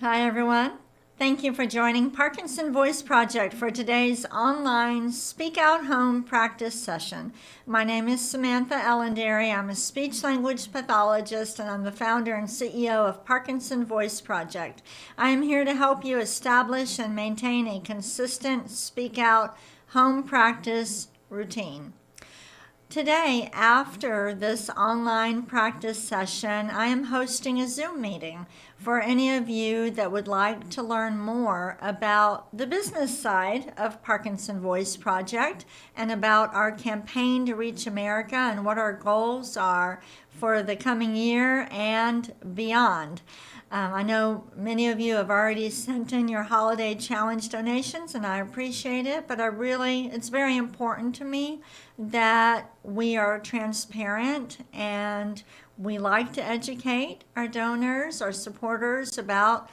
Hi, everyone. Thank you for joining Parkinson Voice Project for today's online Speak Out Home practice session. My name is Samantha Ellendary. I'm a speech language pathologist and I'm the founder and CEO of Parkinson Voice Project. I am here to help you establish and maintain a consistent Speak Out home practice routine. Today, after this online practice session, I am hosting a Zoom meeting for any of you that would like to learn more about the business side of Parkinson Voice Project and about our campaign to reach America and what our goals are for the coming year and beyond. I know many of you have already sent in your holiday challenge donations, and I appreciate it, but it's very important to me that we are transparent and we like to educate our donors, our supporters about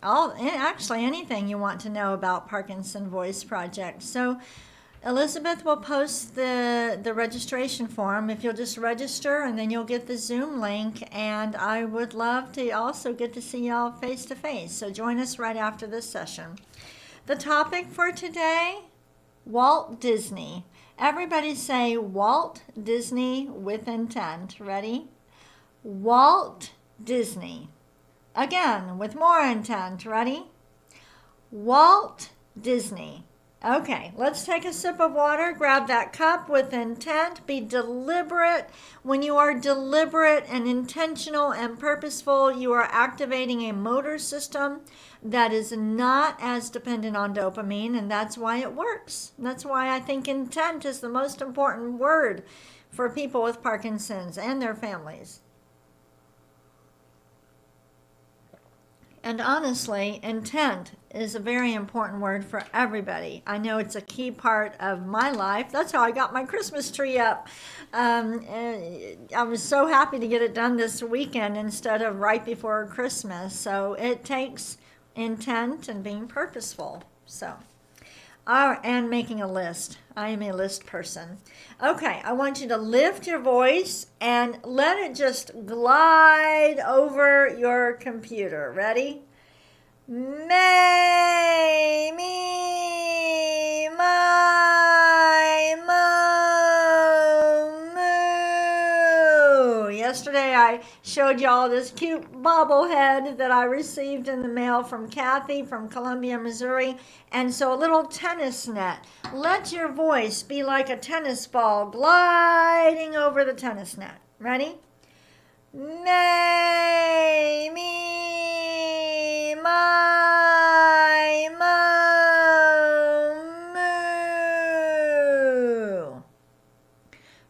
actually anything you want to know about Parkinson Voice Project. So Elizabeth will post the registration form if you'll just register, and then you'll get the Zoom link, and I would love to also get to see y'all face to face. So join us right after this session. The topic for today, Walt Disney. Everybody say Walt Disney with intent. Ready? Walt Disney. Again, with more intent. Ready? Walt Disney. Okay, let's take a sip of water. Grab that cup with intent. Be deliberate. When you are deliberate and intentional and purposeful, you are activating a motor system that is not as dependent on dopamine, and that's why it works. That's why I think intent is the most important word for people with Parkinson's and their families. And honestly, intent is a very important word for everybody. I know it's a key part of my life. That's how I got my Christmas tree up. I was so happy to get it done this weekend instead of right before Christmas. So it takes intent and being purposeful. And making a list. I am a list person. Okay, I want you to lift your voice and let it just glide over your computer. Ready? May, me, my, mo, moo. Yesterday I showed y'all this cute bobblehead that I received in the mail from Kathy from Columbia, Missouri. And so a little tennis net. Let your voice be like a tennis ball gliding over the tennis net. Ready? May, me, my, mo, moo.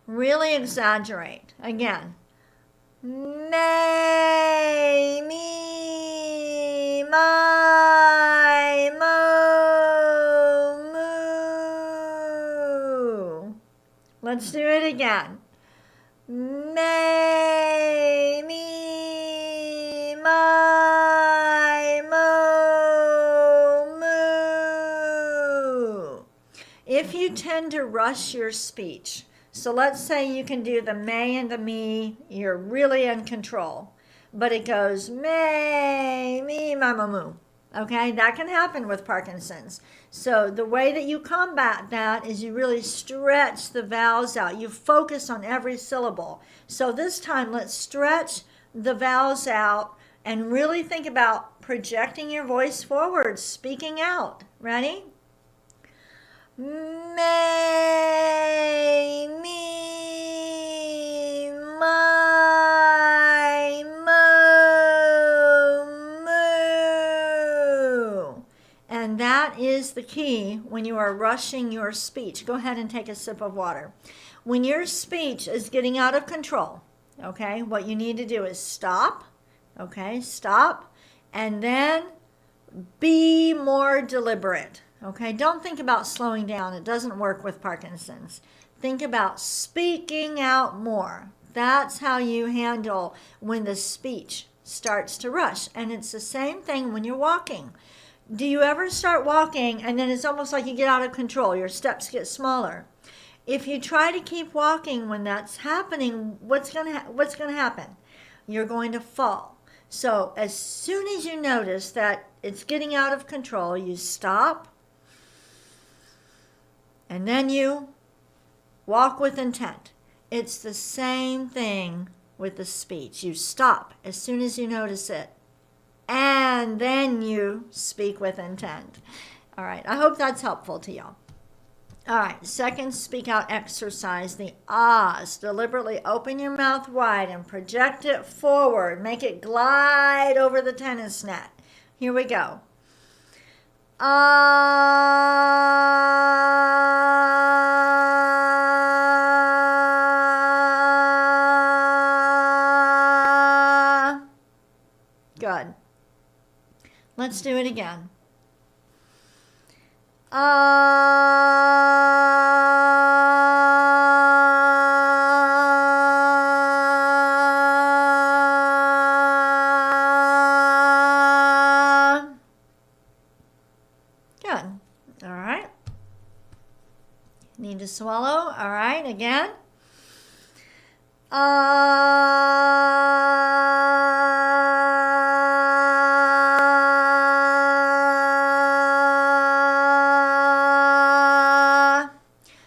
Really exaggerate. Again. May, me, my, mo, moo. Let's do it again. May, me, my, mo, moo. If you tend to rush your speech, so let's say you can do the may and the me, you're really in control, but it goes may, me, my, moo. Okay, that can happen with Parkinson's. So the way that you combat that is you really stretch the vowels out. You focus on every syllable. So this time, let's stretch the vowels out and really think about projecting your voice forward, speaking out. Ready? May, me, my, mo, moo. And that is the key when you are rushing your speech. Go ahead and take a sip of water. When your speech is getting out of control, okay, what you need to do is stop, and then be more deliberate. Okay, don't think about slowing down. It doesn't work with Parkinson's. Think about speaking out more. That's how you handle when the speech starts to rush. And it's the same thing when you're walking. Do you ever start walking and then it's almost like you get out of control? Your steps get smaller. If you try to keep walking when that's happening, what's going to happen? You're going to fall. So as soon as you notice that it's getting out of control, you stop, and then you walk with intent. It's the same thing with the speech. You stop as soon as you notice it, and then you speak with intent. All right, I hope that's helpful to y'all. All right, second speak out exercise, the ahs. Deliberately open your mouth wide and project it forward. Make it glide over the tennis net. Here we go. Ah. Good. Let's do it again. Good. All right. Need to swallow. All right. Again.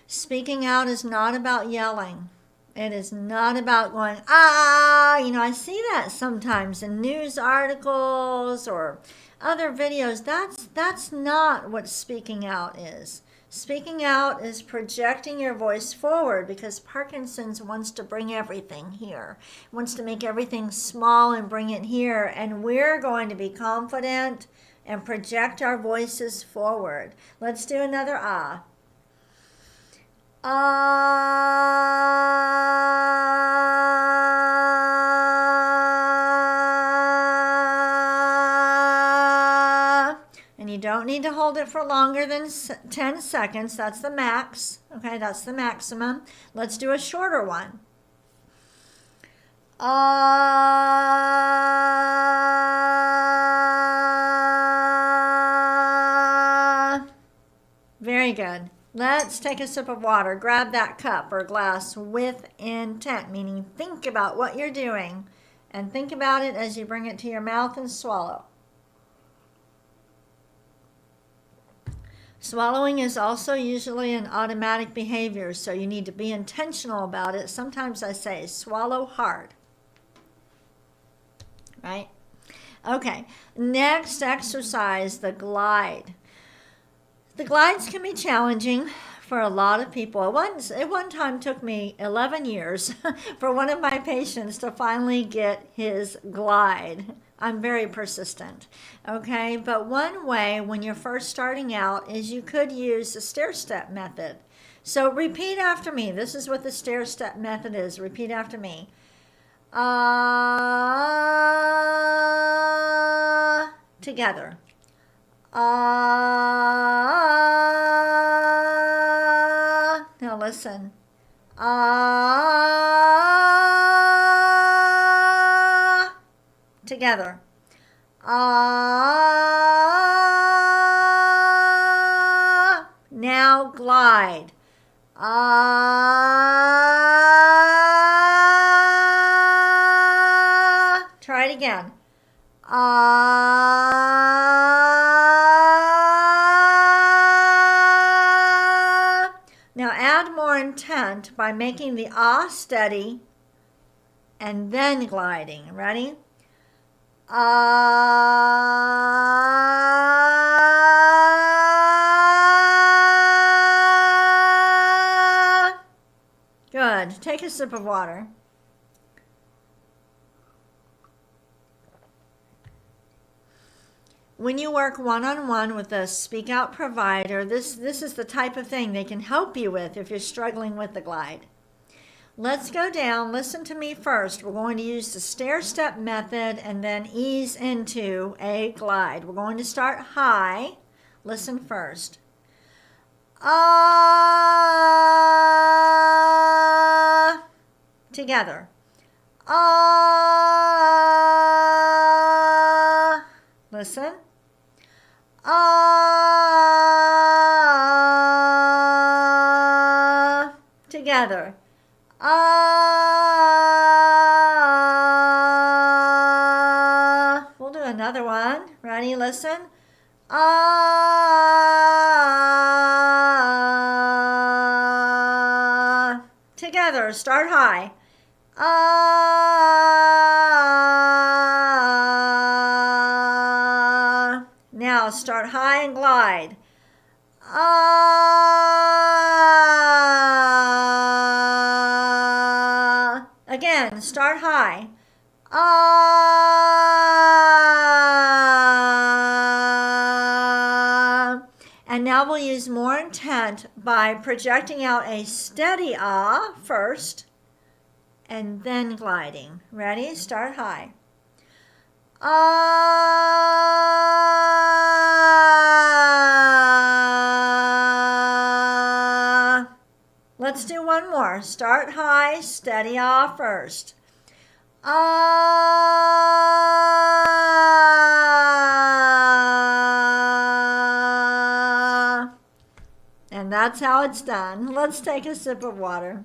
Speaking out is not about yelling. It is not about going, ah. You know, I see that sometimes in news articles or other videos. That's not what speaking out is. Speaking out is projecting your voice forward, because Parkinson's wants to bring everything here. Wants to make everything small and bring it here. And we're going to be confident and project our voices forward. Let's do another ah. And you don't need to hold it for longer than 10 seconds. That's the max. Okay, that's the maximum. Let's do a shorter one. Very good. Let's take a sip of water. Grab that cup or glass with intent, meaning think about what you're doing and think about it as you bring it to your mouth and swallow. Swallowing is also usually an automatic behavior, so you need to be intentional about it. Sometimes I say swallow hard. Right? Okay, next exercise, the glide. The glides can be challenging for a lot of people. It one time took me 11 years for one of my patients to finally get his glide. I'm very persistent, okay? But one way when you're first starting out is you could use the stair-step method. So repeat after me. This is what the stair-step method is. Repeat after me. Together. Now listen. Together. Now glide. Try it again. Now add more intent by making the ah steady and then gliding. Ready? Good. Take a sip of water. When you work one-on-one with a speak out provider, this is the type of thing they can help you with if you're struggling with the glide. Let's go down. Listen to me first. We're going to use the stair-step method and then ease into a glide. We're going to start high. Listen first. Ah. Together. Ah. Listen. Ah. Together. Ah. another one. Ready? Listen. Ah. Together, start high. Ah. Now start high and glide. Ah. Again, start high. Ah. And now we'll use more intent by projecting out a steady ah first and then gliding. Ready? Start high. Ah. Let's do one more. Start high, steady ah first. Ah. And that's how it's done. Let's take a sip of water.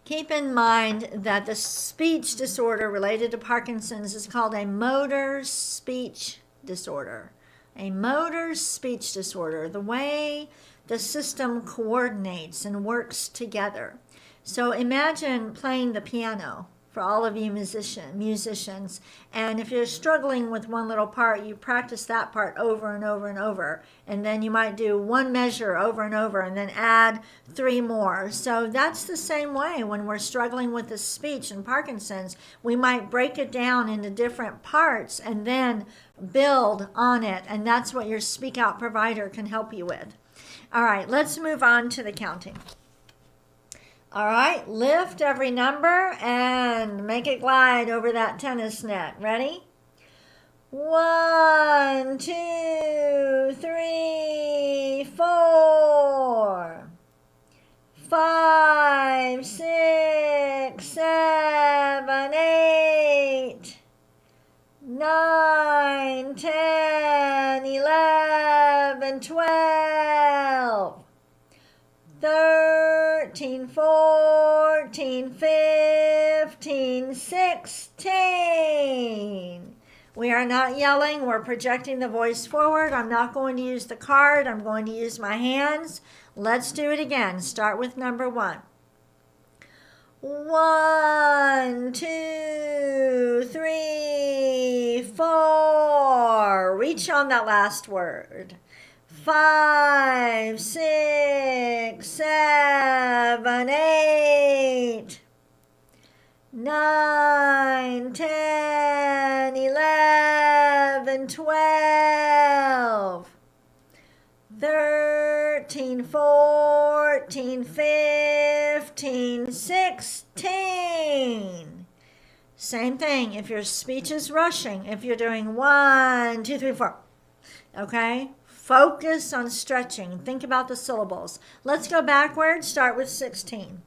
Keep in mind that the speech disorder related to Parkinson's is called a motor speech disorder. A motor speech disorder, the way the system coordinates and works together. So imagine playing the piano for all of you musicians, and if you're struggling with one little part, you practice that part over and over and over, and then you might do one measure over and over and then add 3 more. So that's the same way when we're struggling with the speech in Parkinson's. We might break it down into different parts and then build on it, and that's what your Speak Out provider can help you with. All right, let's move on to the counting. All right, lift every number and make it glide over that tennis net. Ready? 1, 2, 3, 4, 5, 6, 7, 8, 9, 10, 11, 12, 13, 14, 15, 16. We are not yelling. We're projecting the voice forward. I'm not going to use the card. I'm going to use my hands. Let's do it again. Start with number 1. 1, 2, 3, 4. Reach on that last word. 5, 6, 7, 8, 9, 10, 11, 12, 13, 14, 15, 16. Same thing if your speech is rushing, if you're doing 1, 2, 3, 4. Okay? Focus on stretching. Think about the syllables. Let's go backwards. Start with 16.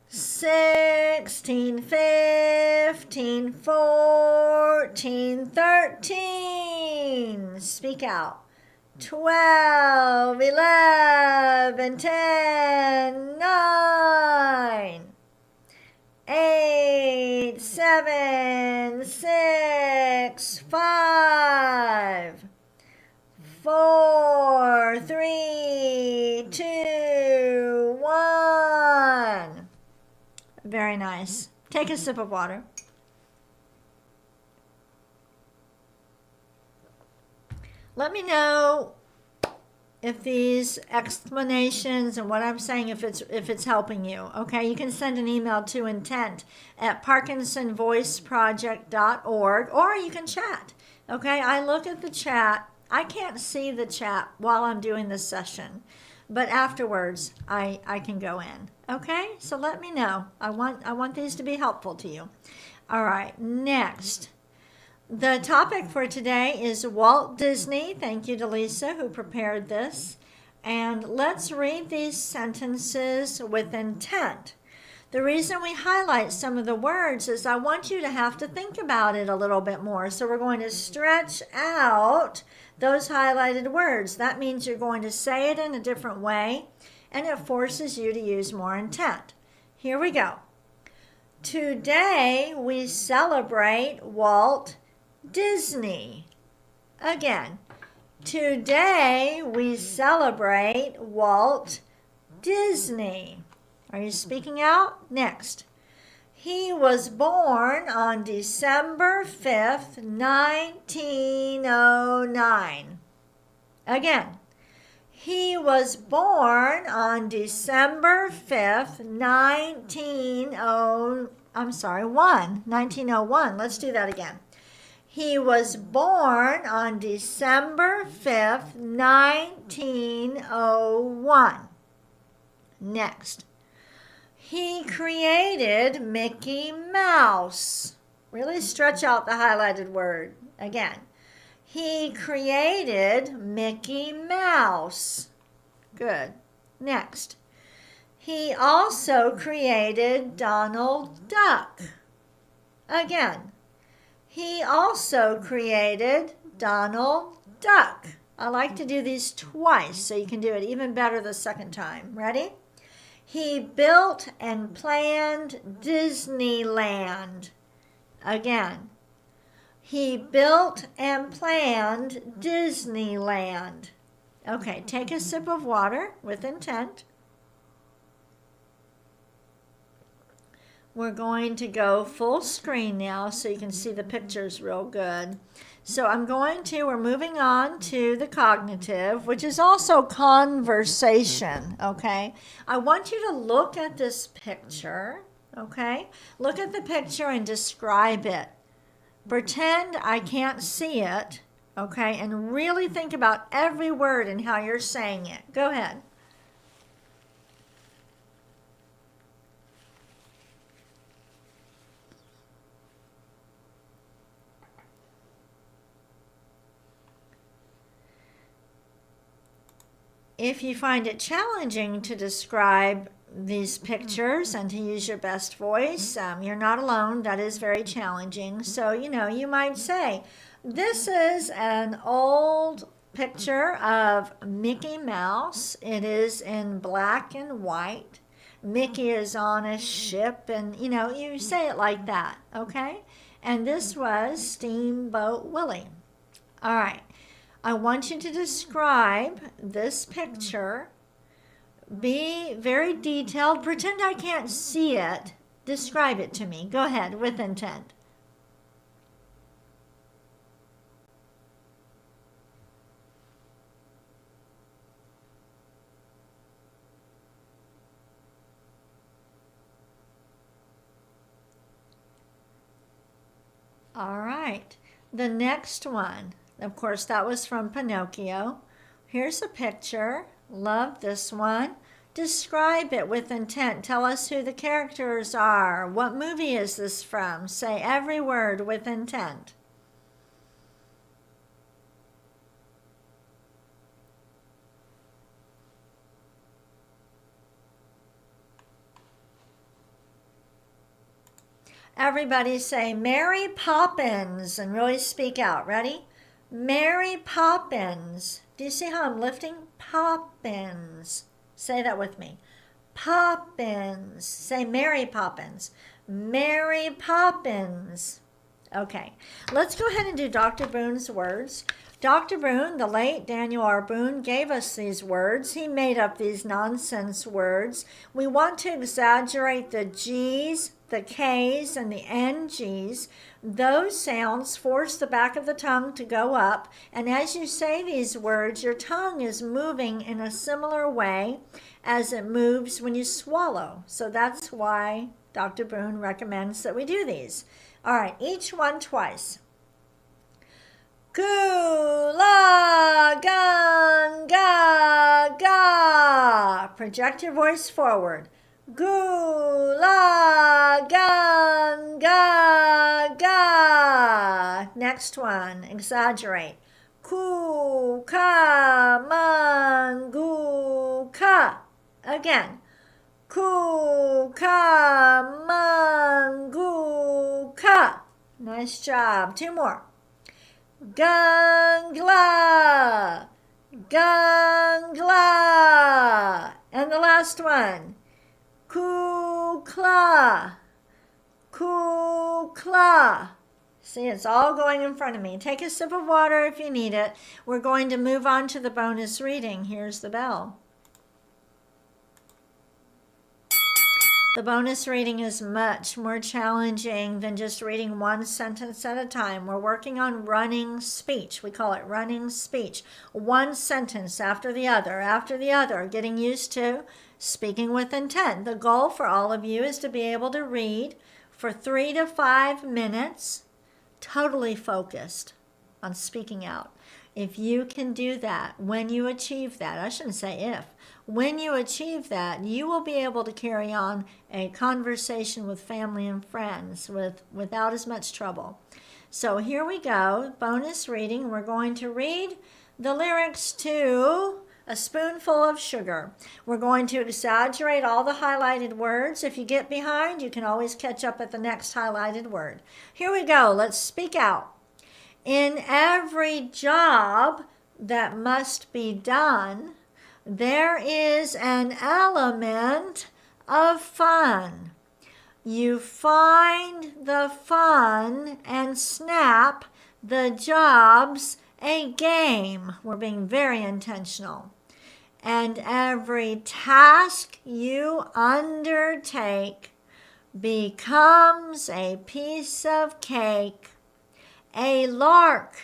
16, 15, 14, 13. Speak out. 12, 11, 10, 9, 8, 7, 6, 5, 4, 3, 2, 1. Very nice. Take a sip of water. Let me know if these explanations and what I'm saying, if it's helping you. Okay, you can send an email to intent@parkinsonvoiceproject.org, or you can chat. Okay, I look at the chat. I can't see the chat while I'm doing this session, but afterwards I can go in. Okay, so let me know. I want these to be helpful to you. All right, next. The topic for today is Walt Disney. Thank you to Lisa who prepared this. And let's read these sentences with intent. The reason we highlight some of the words is I want you to have to think about it a little bit more. So we're going to stretch out those highlighted words. That means you're going to say it in a different way, and it forces you to use more intent. Here we go. Today we celebrate Walt Disney. Again, today we celebrate Walt Disney. Are you speaking out? Next. He was born on December 5th, 1909. Again. He was born on December 5th, 1901. Let's do that again. He was born on December 5th, 1901. Next. He created Mickey Mouse. Really stretch out the highlighted word. Again. He created Mickey Mouse. Good. Next. He also created Donald Duck. Again. He also created Donald Duck. I like to do these twice so you can do it even better the second time. Ready? He built and planned Disneyland. Again. He built and planned Disneyland. Okay, take a sip of water with intent. We're going to go full screen now so you can see the pictures real good. So we're moving on to the cognitive, which is also conversation, okay? I want you to look at this picture, okay? Look at the picture and describe it. Pretend I can't see it, okay? And really think about every word and how you're saying it. Go ahead. If you find it challenging to describe these pictures and to use your best voice, you're not alone. That is very challenging. So, you might say, this is an old picture of Mickey Mouse. It is in black and white. Mickey is on a ship, and, you say it like that, okay? And this was Steamboat Willie. All right. I want you to describe this picture. Be very detailed. Pretend I can't see it. Describe it to me. Go ahead with intent. All right. The next one. Of course, that was from Pinocchio. Here's a picture. Love this one. Describe it with intent. Tell us who the characters are. What movie is this from? Say every word with intent. Everybody say Mary Poppins and really speak out. Ready? Mary Poppins. Do you see how I'm lifting? Poppins. Say that with me. Poppins. Say Mary Poppins. Mary Poppins. Okay, let's go ahead and do Dr. Boone's words. Dr. Boone, the late Daniel R. Boone, gave us these words. He made up these nonsense words. We want to exaggerate the G's, the K's, and the NG's. Those sounds force the back of the tongue to go up, and as you say these words, your tongue is moving in a similar way as it moves when you swallow. So that's why Dr. Boone recommends that we do these. All right, each one twice. Gula, gun, ga, ga. Project your voice forward. Gula, gun, ga, ga. Next one, exaggerate. Ku, ka, man, gu, ka. Again. Ku, ka, man, gu, ka. Nice job. Two more. Gangla, gangla. And the last one. Kukla, Kukla. See, it's all going in front of me. Take a sip of water if you need it. We're going to move on to the bonus reading. Here's the bell. The bonus reading is much more challenging than just reading one sentence at a time. We're working on running speech. We call it running speech. One sentence after the other, getting used to speaking with intent. The goal for all of you is to be able to read for 3 to 5 minutes, totally focused on speaking out. If you can do that, when you achieve that, I shouldn't say if, when you achieve that, you will be able to carry on a conversation with family and friends without as much trouble. So here we go, bonus reading. We're going to read the lyrics to A Spoonful of Sugar. We're going to exaggerate all the highlighted words. If you get behind, you can always catch up at the next highlighted word. Here we go. Let's speak out. In every job that must be done, there is an element of fun. You find the fun and snap the job's a game. We're being very intentional. And every task you undertake becomes a piece of cake, a lark,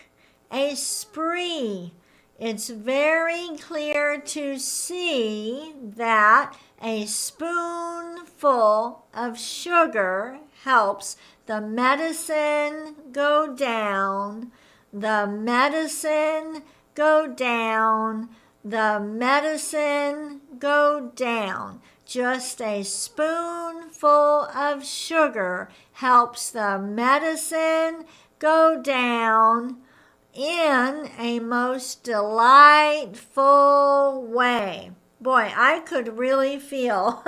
a spree. It's very clear to see that a spoonful of sugar helps the medicine go down, the medicine go down, the medicine go down. Just a spoonful of sugar helps the medicine go down in a most delightful way. Boy, I could really feel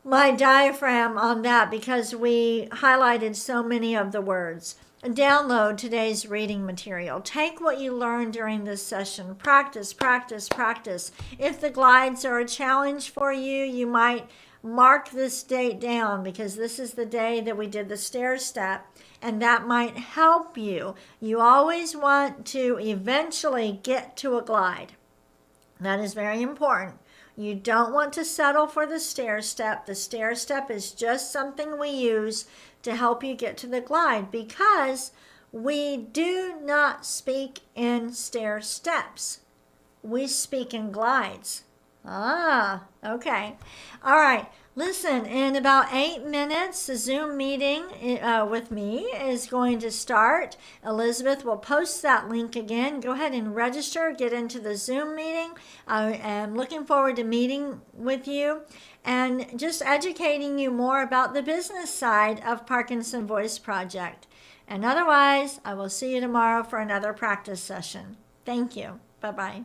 my diaphragm on that because we highlighted so many of the words. Download today's reading material. Take what you learned during this session. Practice, practice, practice. If the glides are a challenge for you, you might mark this date down because this is the day that we did the stair step, and that might help you. You always want to eventually get to a glide. That is very important. You don't want to settle for the stair step. The stair step is just something we use to help you get to the glide because we do not speak in stair steps. We speak in glides. Okay. All right. Listen, in about 8 minutes, the Zoom meeting with me is going to start. Elizabeth will post that link again. Go ahead and register, get into the Zoom meeting. I am looking forward to meeting with you and just educating you more about the business side of Parkinson Voice Project. And otherwise, I will see you tomorrow for another practice session. Thank you. Bye-bye.